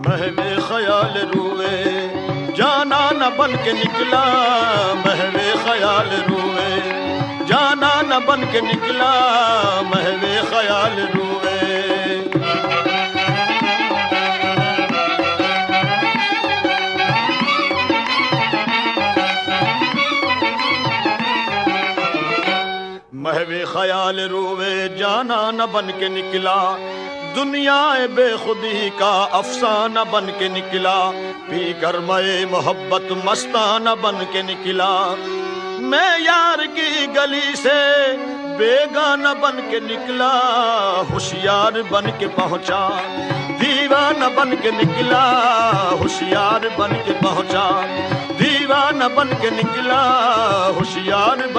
महवे ख्याल रुए जाना न बन के निकला, महवे ख्याल रुए जाना न बन के निकला, महवे ख्याल रुए। महवे ख्याल रोवे जाना न बन के निकला, दुनिया बेखुदी का अफसाना बन के निकला, पी कर मैं मोहब्बत मस्ताना बन के निकला। मैं यार की गली से बेगाना बन के निकला, होशियार बन के पहुंचा, दीवाना बन के निकला, होशियार बन के पहुंचा, दीवाना बन के निकला, होशियार